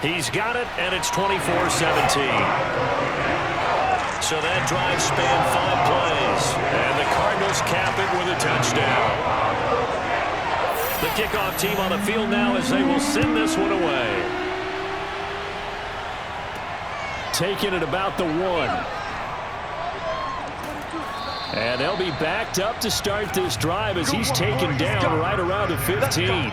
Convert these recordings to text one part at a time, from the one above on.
He's got it, and it's 24-17. So that drive spanned 5 plays, and the Cardinals cap it with a touchdown. The kickoff team on the field now as they will send this one away. Taking it about the 1. And they'll be backed up to start this drive as he's taken down right around the 15.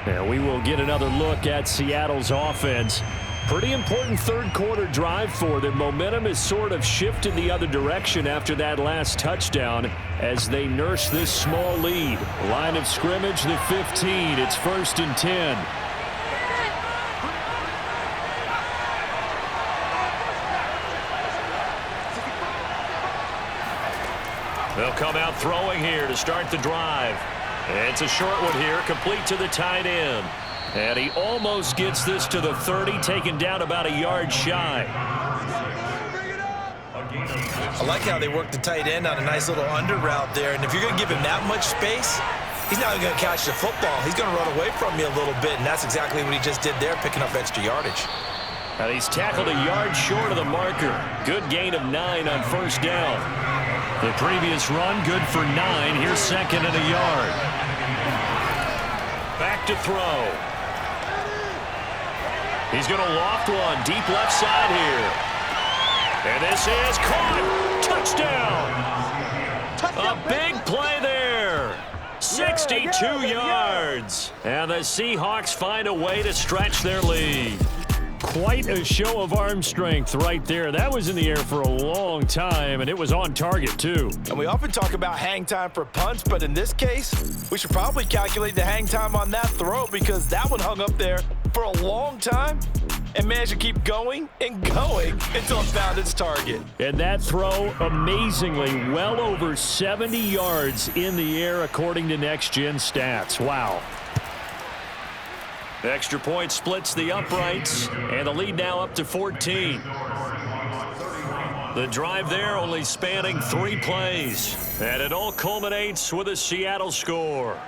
And we will get another look at Seattle's offense. Pretty important third-quarter drive for them. Momentum has sort of shifted the other direction after that last touchdown as they nurse this small lead. Line of scrimmage, the 15. It's 1st and 10. They'll come out throwing here to start the drive. It's a short one here, complete to the tight end. And he almost gets this to the 30, taken down about a yard shy. I like how they work the tight end on a nice little under route there. And if you're going to give him that much space, he's not going to catch the football. He's going to run away from you a little bit, and that's exactly what he just did there, picking up extra yardage. And he's tackled a yard short of the marker. Good gain of 9 on 1st down. The previous run, good for 9. Here's 2nd and a yard. Back to throw. He's going to loft one deep left side here. And this is caught. Touchdown. A big play there. 62 yards. And the Seahawks find a way to stretch their lead. Quite a show of arm strength right there. That was in the air for a long time, and it was on target, too. And we often talk about hang time for punts, but in this case, we should probably calculate the hang time on that throw because that one hung up there for a long time and managed to keep going and going until it found its target. And that throw, amazingly, well over 70 yards in the air, according to Next Gen Stats. Wow. The extra point splits the uprights, and the lead now up to 14. The drive there only spanning 3 plays, and it all culminates with a Seattle score.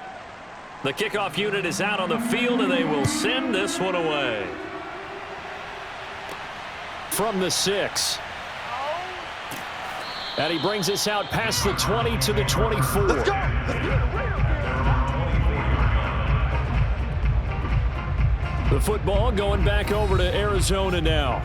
The kickoff unit is out on the field, and they will send this one away. From the 6. And he brings us out past the 20 to the 24. Let's go. The football going back over to Arizona now.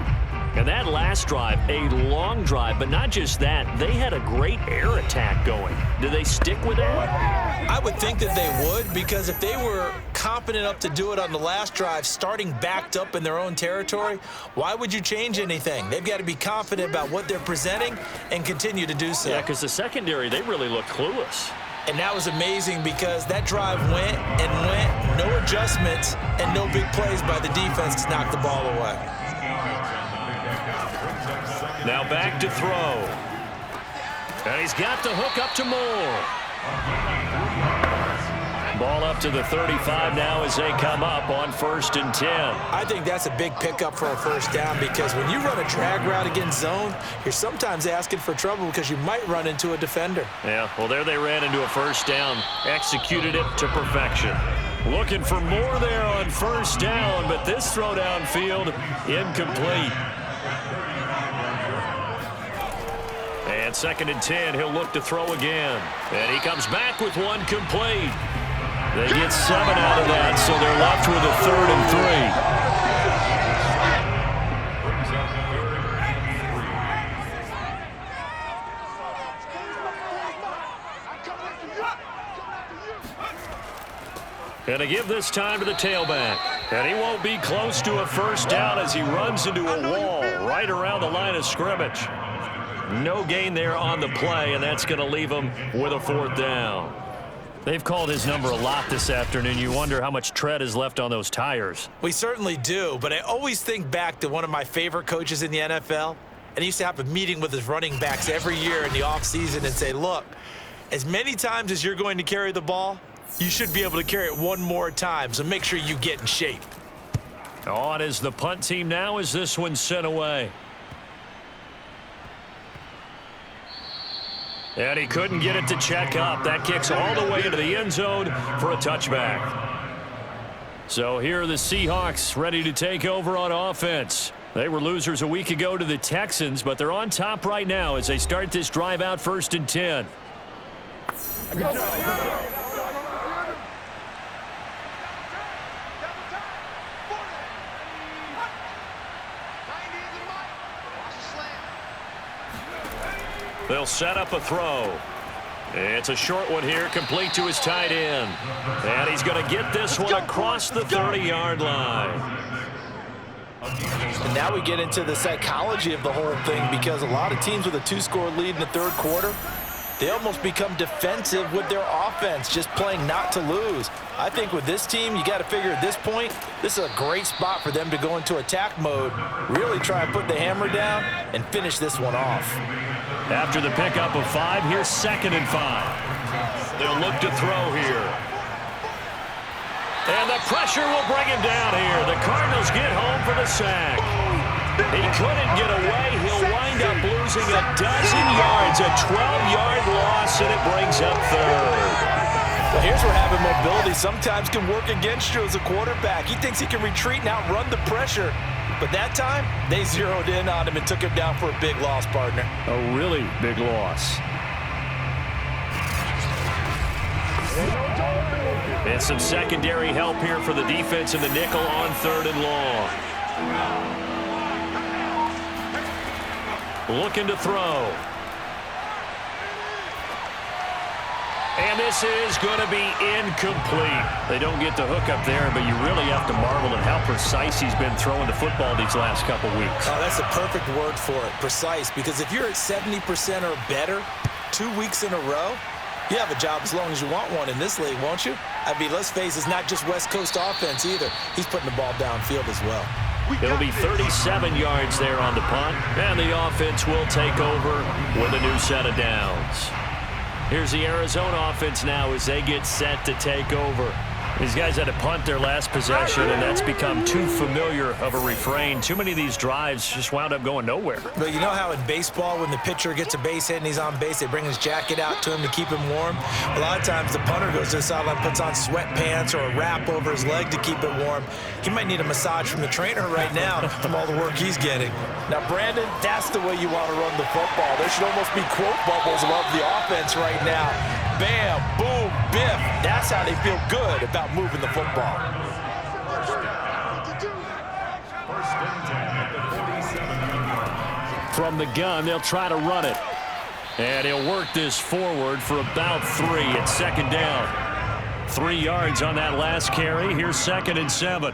And that last drive, a long drive, but not just that. They had a great air attack going. Do they stick with that? I would think that they would, because if they were confident enough to do it on the last drive, starting backed up in their own territory, why would you change anything? They've got to be confident about what they're presenting and continue to do so. Yeah, because the secondary, they really looked clueless. And that was amazing because that drive went and went, no adjustments, and no big plays by the defense to knock the ball away. Now back to throw. And he's got the hook up to Moore. Ball up to the 35 now as they come up on 1st and 10. I think that's a big pickup for a 1st down because when you run a drag route against zone, you're sometimes asking for trouble because you might run into a defender. Yeah, well, there they ran into a 1st down, executed it to perfection. Looking for more there on 1st down, but this throw downfield incomplete. And 2nd and 10, he'll look to throw again. And he comes back with one complete. They get 7 out of that, so they're left with a 3rd and 3. Gonna give this time to the tailback. And he won't be close to a 1st down as he runs into a wall right around the line of scrimmage. No gain there on the play, and that's going to leave him with a 4th down. They've called his number a lot this afternoon. You wonder how much tread is left on those tires. We certainly do, but I always think back to one of my favorite coaches in the NFL, and he used to have a meeting with his running backs every year in the offseason and say, look, as many times as you're going to carry the ball, you should be able to carry it one more time, so make sure you get in shape. On is the punt team now as this one's sent away. And he couldn't get it to check up. That kicks all the way into the end zone for a touchback. So here are the Seahawks ready to take over on offense. They were losers a week ago to the Texans, but they're on top right now as they start this drive out 1st and 10. They'll set up a throw. It's a short one here, complete to his tight end. And he's going to get this one across the 30-yard line. And now we get into the psychology of the whole thing, because a lot of teams with a 2-score lead in the 3rd quarter, they almost become defensive with their offense, just playing not to lose. I think with this team, you got to figure at this point, this is a great spot for them to go into attack mode, really try and put the hammer down and finish this one off. After the pickup of 5, here's 2nd and 5. They'll look to throw here. And the pressure will bring him down here. The Cardinals get home for the sack. He couldn't get away. He'll wind up losing a dozen yards, a 12-yard loss, and it brings up 3rd. Well, here's where having mobility sometimes can work against you as a quarterback. He thinks he can retreat and outrun the pressure. But that time, they zeroed in on him and took him down for a big loss, partner. A really big loss. And some secondary help here for the defense in the nickel on 3rd and long. Looking to throw. And this is going to be incomplete. They don't get the hook up there, but you really have to marvel at how precise he's been throwing the football these last couple weeks. Oh, that's the perfect word for it, precise, because if you're at 70% or better 2 weeks in a row, you have a job as long as you want one in this league, won't you? I mean, let's face it, it's not just West Coast offense either. He's putting the ball downfield as well. It'll be 37 yards there on the punt, and the offense will take over with a new set of downs. Here's the Arizona offense now as they get set to take over. These guys had to punt their last possession, and that's become too familiar of a refrain. Too many of these drives just wound up going nowhere. But you know how in baseball, when the pitcher gets a base hit and he's on base, they bring his jacket out to him to keep him warm? A lot of times the punter goes to the sideline, puts on sweatpants or a wrap over his leg to keep it warm. He might need a massage from the trainer right now from all the work he's getting. Now, Brandon, that's the way you want to run the football. There should almost be quote bubbles above the offense right now. Bam, boom, biff. That's how they feel good about moving the football. From the gun, they'll try to run it. And he'll work this forward for about 3 at 2nd down. 3 yards on that last carry. Here's 2nd and 7.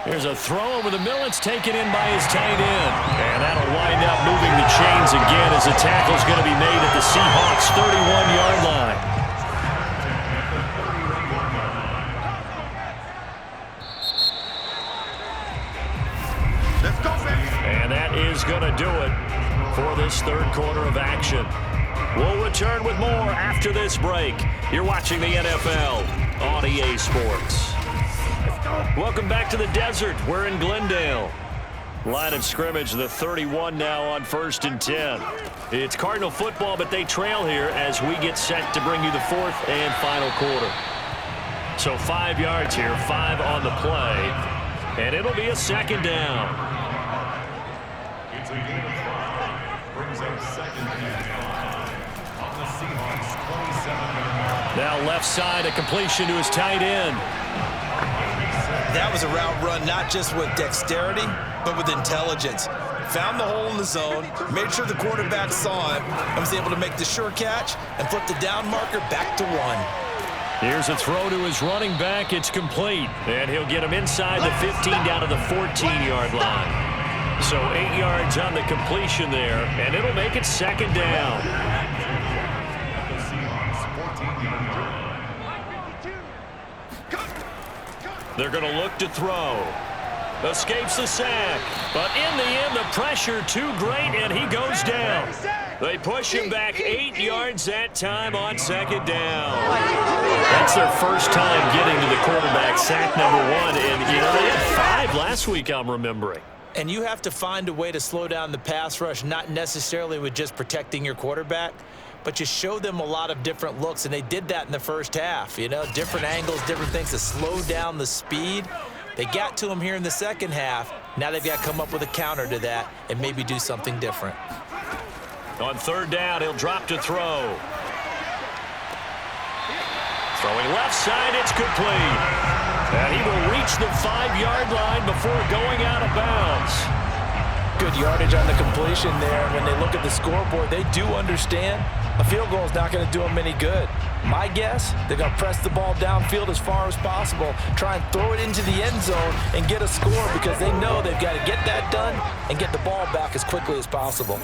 Here's a throw over the middle. It's taken in by his tight end. And that'll wind up moving the chains again as the tackle's going to be made at the Seahawks' 31-yard line. And that is going to do it for this 3rd quarter of action. We'll return with more after this break. You're watching the NFL on EA Sports. Welcome back to the desert. We're in Glendale. Line of scrimmage, the 31 now on 1st and 10. It's Cardinal football, but they trail here as we get set to bring you the 4th and final quarter. So 5 yards here, 5 on the play, and it'll be a 2nd down. It's a gain of 5. Brings up 2nd down on the Seahawks' 27. Now left side, a completion to his tight end. That was a route run not just with dexterity, but with intelligence. Found the hole in the zone, made sure the quarterback saw it, and was able to make the sure catch and flip the down marker back to 1. Here's a throw to his running back. It's complete. And he'll get him inside the 15 down to the 14-yard line. So 8 yards on the completion there, and it'll make it 2nd down. They're going to look to throw. Escapes the sack. But in the end, the pressure too great, and he goes down. They push him back 8 yards that time on 2nd down. That's their first time getting to the quarterback, sack number 1. And, you know, they had 5 last week, I'm remembering. And you have to find a way to slow down the pass rush, not necessarily with just protecting your quarterback, but you show them a lot of different looks, and they did that in the first half. You know, different angles, different things to slow down the speed. They got to him here in the second half. Now they've got to come up with a counter to that and maybe do something different. On third down, he'll drop to throw. Throwing left side, it's complete. And he will reach the 5-yard line before going out of bounds. Good yardage on the completion there. When they look at the scoreboard, they do understand a field goal is not going to do them any good. My guess, they're going to press the ball downfield as far as possible, try and throw it into the end zone and get a score because they know they've got to get that done and get the ball back as quickly as possible.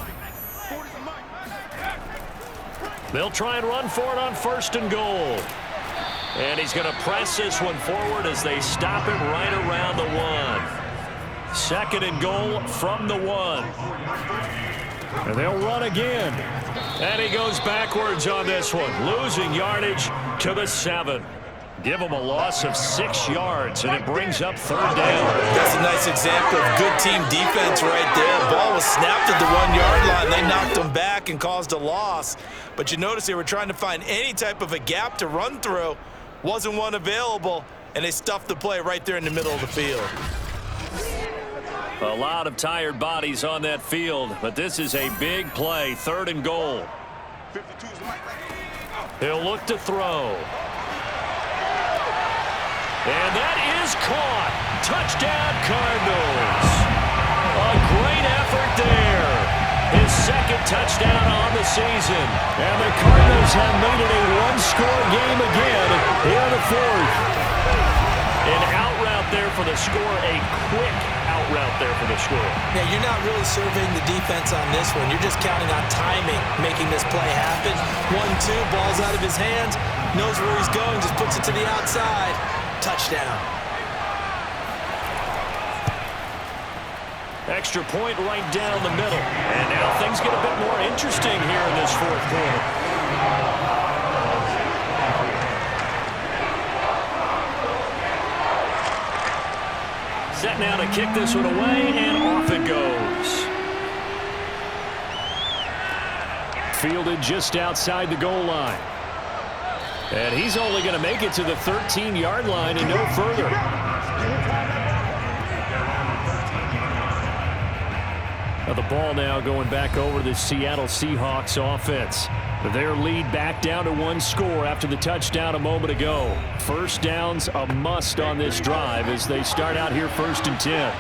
They'll try and run for it on first and goal. And he's going to press this one forward as they stop it right around the 1. Second and goal from the 1. And they'll run again. And he goes backwards on this one, losing yardage to the 7. Give him a loss of 6 yards, and it brings up third down. That's a nice example of good team defense right there. The ball was snapped at the 1-yard line. They knocked them back and caused a loss. But you notice they were trying to find any type of a gap to run through. Wasn't one available, and they stuffed the play right there in the middle of the field. A lot of tired bodies on that field, but this is a big play, third and goal. He'll look to throw. And that is caught. Touchdown, Cardinals. A great effort there. His second touchdown on the season. And the Cardinals have made it a one-score game again here in the fourth. An out route there for the score, a quick out route there for the score. Yeah, you're not really surveying the defense on this one. You're just counting on timing, making this play happen. 1-2, ball's out of his hands, knows where he's going, just puts it to the outside. Touchdown. Extra point right down the middle. And now things get a bit more interesting here in this fourth quarter. Set now to kick this one away, and off it goes. Fielded just outside the goal line. And he's only going to make it to the 13-yard line and no further. Now the ball now going back over to the Seattle Seahawks offense. Their lead back down to 1 score after the touchdown a moment ago. First down's a must on this drive as they start out here first and 10.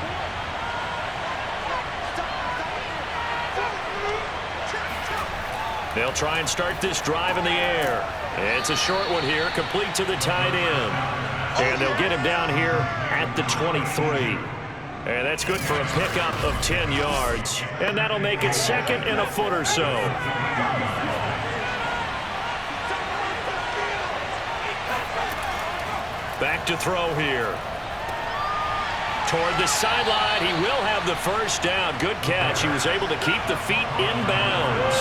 They'll try and start this drive in the air. It's a short one here, complete to the tight end. And they'll get him down here at the 23. And that's good for a pickup of 10 yards. And that'll make it second and a foot or so. Back to throw here. Toward the sideline, he will have the first down. Good catch. He was able to keep the feet in bounds.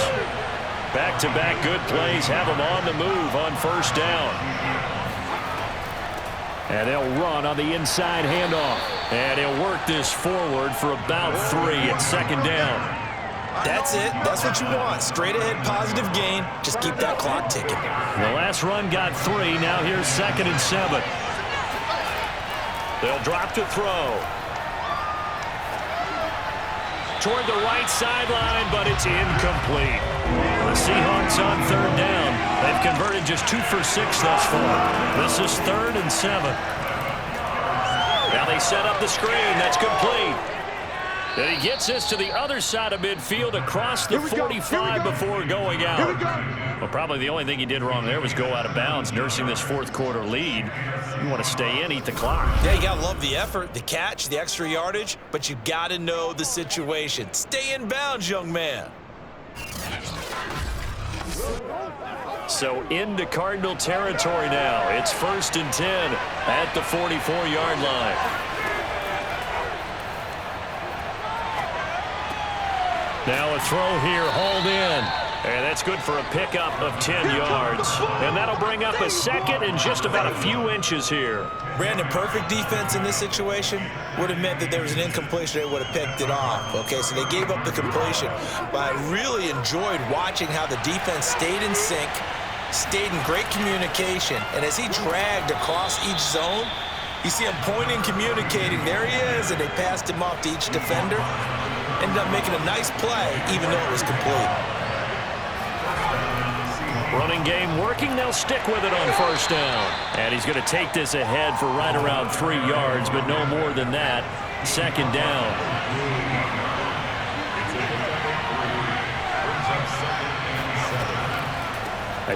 Back-to-back good plays have him on the move on first down. And they'll run on the inside handoff. And he'll work this forward for about 3 at second down. That's it. That's what you want. Straight ahead positive gain. Just keep that clock ticking. The last run got 3. Now here's second and 7. They'll drop to throw. Toward the right sideline, but it's incomplete. The Seahawks on third down. They've converted just 2 for 6 thus far. This is third and 7. Now they set up the screen. That's complete. And he gets this to the other side of midfield across the 45 before going out. Well, probably the only thing he did wrong there was go out of bounds, nursing this fourth quarter lead. You want to stay in, eat the clock. Yeah, you got to love the effort, the catch, the extra yardage, but you got to know the situation. Stay in bounds, young man. So into Cardinal territory now. It's first and 10 at the 44-yard line. Now a throw here, hauled in. And that's good for a pickup of 10 yards. And that'll bring up a second and just about a few inches here. Brandon, perfect defense in this situation would have meant that there was an incompletion. They would have picked it off. Okay, so they gave up the completion. But I really enjoyed watching how the defense stayed in sync, stayed in great communication. And as he dragged across each zone, you see him pointing, communicating. There he is, and they passed him off to each defender. Ended up making a nice play, even though it was complete. Running game working. They'll stick with it on first down. And he's going to take this ahead for right around 3 yards, but no more than that. Second down.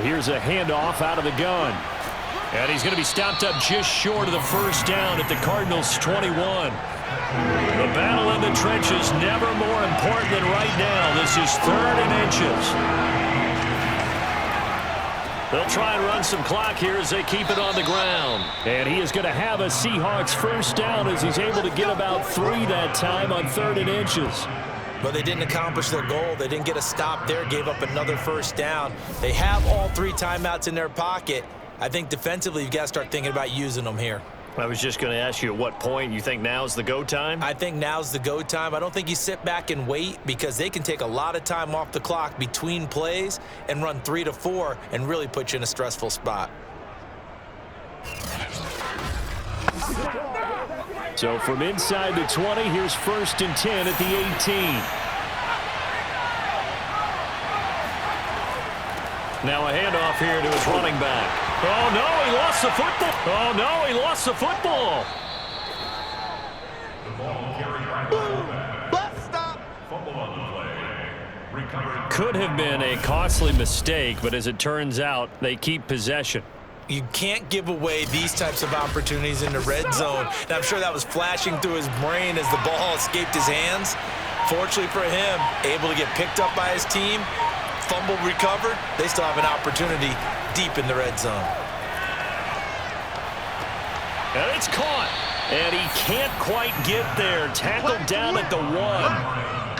Here's a handoff out of the gun. And he's going to be stopped up just short of the first down at the Cardinals' 21. The battle in the trenches never more important than right now. This is 3rd and inches. They'll try and run some clock here as they keep it on the ground. And he is going to have a Seahawks first down as he's able to get about 3 that time on 3rd and inches. But they didn't accomplish their goal. They didn't get a stop there, gave up another first down. They have all 3 timeouts in their pocket. I think defensively you've got to start thinking about using them here. I was just going to ask you at what point you think now's the go time? I think now's the go time. I don't think you sit back and wait because they can take a lot of time off the clock between plays and run 3 to 4 and really put you in a stressful spot. So from inside the 20, here's 1st and 10 at the 18. Now a handoff here to his running back. Oh, no, he lost the football. Oh, no, he lost the football. Could have been a costly mistake, but as it turns out, they keep possession. You can't give away these types of opportunities in the red zone. And I'm sure that was flashing through his brain as the ball escaped his hands. Fortunately for him, able to get picked up by his team, fumble recovered. They still have an opportunity deep in the red zone. And it's caught. And he can't quite get there. Tackled down at the 1.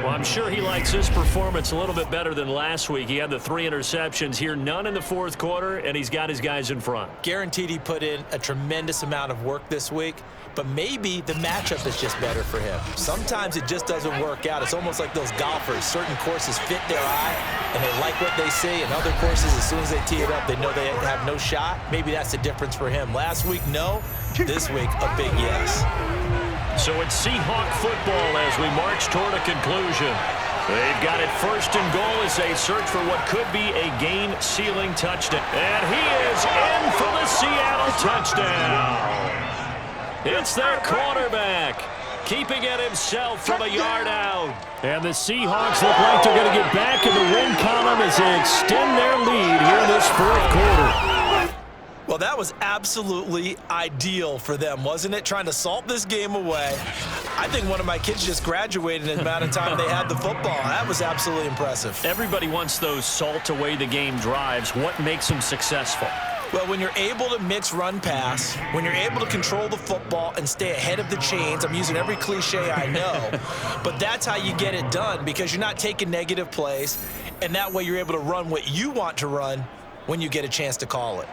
Well, I'm sure he likes this performance a little bit better than last week. He had the 3 interceptions here, none in the 4th quarter, and he's got his guys in front. Guaranteed he put in a tremendous amount of work this week, but maybe the matchup is just better for him. Sometimes it just doesn't work out. It's almost like those golfers. Certain courses fit their eye, and they like what they see, and other courses, as soon as they tee it up, they know they have no shot. Maybe that's the difference for him. Last week, no. This week, a big yes. So it's Seahawk football as we march toward a conclusion. They've got it 1st and goal as they search for what could be a game-sealing touchdown. And he is in for the Seattle touchdown. It's their quarterback, keeping it himself from a yard out. And the Seahawks look like they're going to get back in the win column as they extend their lead here in this 4th quarter. Well, that was absolutely ideal for them, wasn't it? Trying to salt this game away. I think one of my kids just graduated in the amount of time they had the football. That was absolutely impressive. Everybody wants those salt away the game drives. What makes them successful? Well, when you're able to mix run-pass, when you're able to control the football and stay ahead of the chains, I'm using every cliche I know, but that's how you get it done because you're not taking negative plays, and that way you're able to run what you want to run when you get a chance to call it.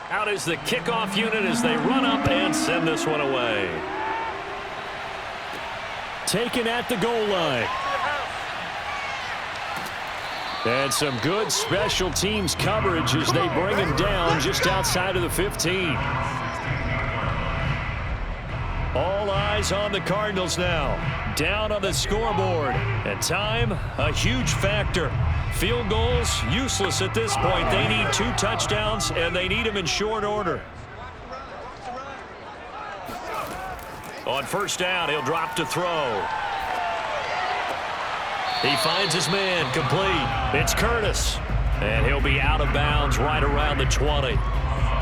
Out is the kickoff unit as they run up and send this one away. Taken at the goal line. And some good special teams coverage as they bring him down just outside of the 15. All eyes on the Cardinals now. Down on the scoreboard. And time, a huge factor. Field goals, useless at this point. They need 2 touchdowns, and they need them in short order. On first down, he'll drop to throw. He finds his man, complete. It's Curtis. And he'll be out of bounds right around the 20.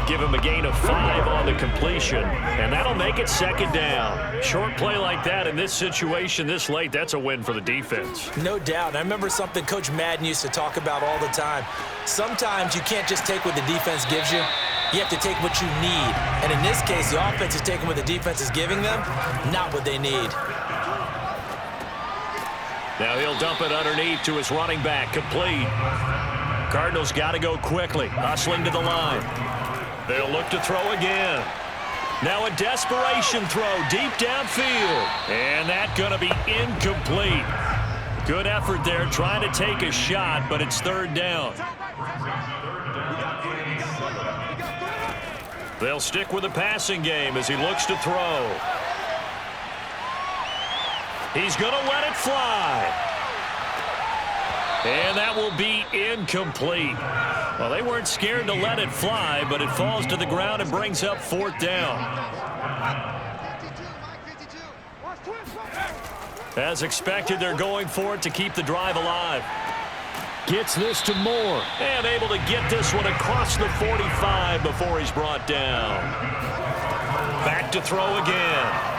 Give him a gain of 5 on the completion, and that'll make it 2nd down. Short play like that in this situation this late, that's a win for the defense. No doubt. I remember something Coach Madden used to talk about all the time. Sometimes you can't just take what the defense gives you. You have to take what you need. And in this case, the offense is taking what the defense is giving them, not what they need. Now he'll dump it underneath to his running back. Complete. Cardinals got to go quickly. Hustling to the line. They'll look to throw again. Now a desperation throw deep downfield. And that's going to be incomplete. Good effort there trying to take a shot, but it's third down. They'll stick with the passing game as he looks to throw. He's going to let it fly. And that will be incomplete. Well, they weren't scared to let it fly, but it falls to the ground and brings up fourth down. As expected, they're going for it to keep the drive alive. Gets this to Moore. And able to get this one across the 45 before he's brought down. Back to throw again.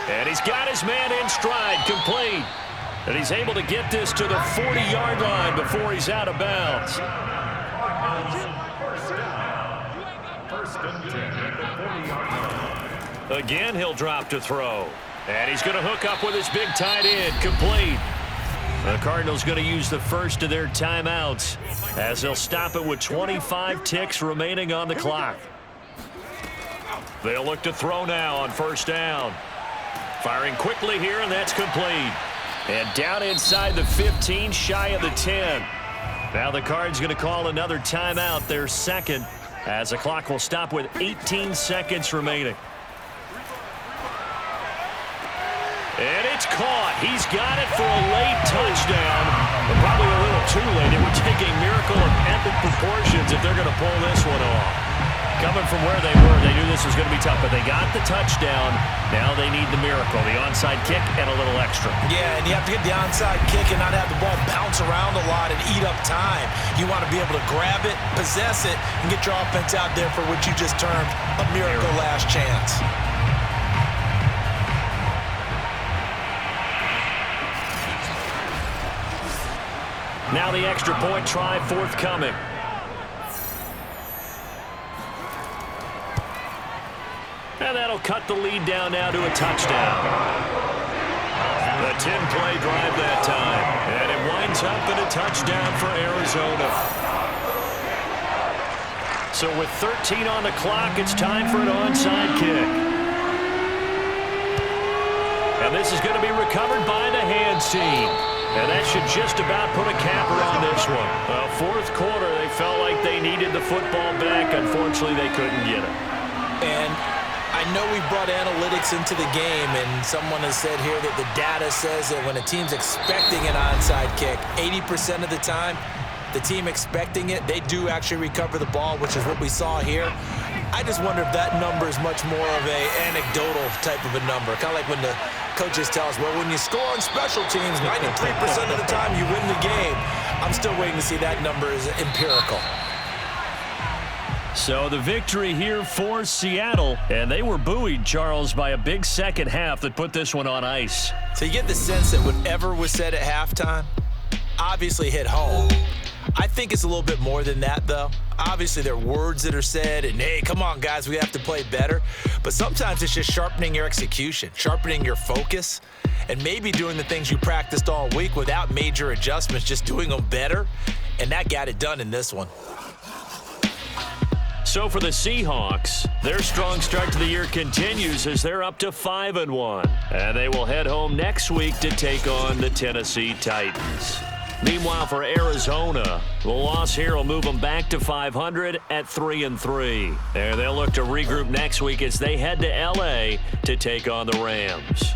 And he's got his man in stride, complete. And he's able to get this to the 40-yard line before he's out of bounds. Again, he'll drop to throw. And he's going to hook up with his big tight end, complete. The Cardinals going to use the first of their timeouts as they'll stop it with 25 ticks remaining on the clock. They'll look to throw now on first down. Firing quickly here, and that's complete. And down inside the 15, shy of the 10. Now the Cards going to call another timeout, their second, as the clock will stop with 18 seconds remaining. And it's caught. He's got it for a late touchdown, but probably a little too late. It would take a miracle of epic proportions if they're going to pull this one off. Coming from where they were, they knew this was going to be tough, but they got the touchdown. Now they need the miracle, the onside kick and a little extra. Yeah, and you have to get the onside kick and not have the ball bounce around a lot and eat up time. You want to be able to grab it, possess it, and get your offense out there for what you just termed a miracle last chance. Now the extra point try forthcoming. And that'll cut the lead down now to a touchdown. The 10-play drive that time. And it winds up in a touchdown for Arizona. So with 13 on the clock, it's time for an onside kick. And this is going to be recovered by the hands team. And that should just about put a capper on this one. Fourth quarter, they felt like they needed the football back. Unfortunately, they couldn't get it. And I know we brought analytics into the game, and someone has said here that the data says that when a team's expecting an onside kick, 80% of the time, the team expecting it, they do actually recover the ball, which is what we saw here. I just wonder if that number is much more of a anecdotal type of a number. Kind of like when the coaches tell us, well, when you score on special teams, 93% of the time you win the game. I'm still waiting to see that number is empirical. So the victory here for Seattle, and they were buoyed, Charles, by a big second half that put this one on ice. So you get the sense that whatever was said at halftime obviously hit home. I think it's a little bit more than that, though. Obviously, there are words that are said, and, hey, come on, guys, we have to play better. But sometimes it's just sharpening your execution, sharpening your focus, and maybe doing the things you practiced all week without major adjustments, just doing them better. And that got it done in this one. So for the Seahawks, their strong start to the year continues as they're up to 5-1. And they will head home next week to take on the Tennessee Titans. Meanwhile, for Arizona, the loss here will move them back to 500 at 3-3. And they'll look to regroup next week as they head to L.A. to take on the Rams.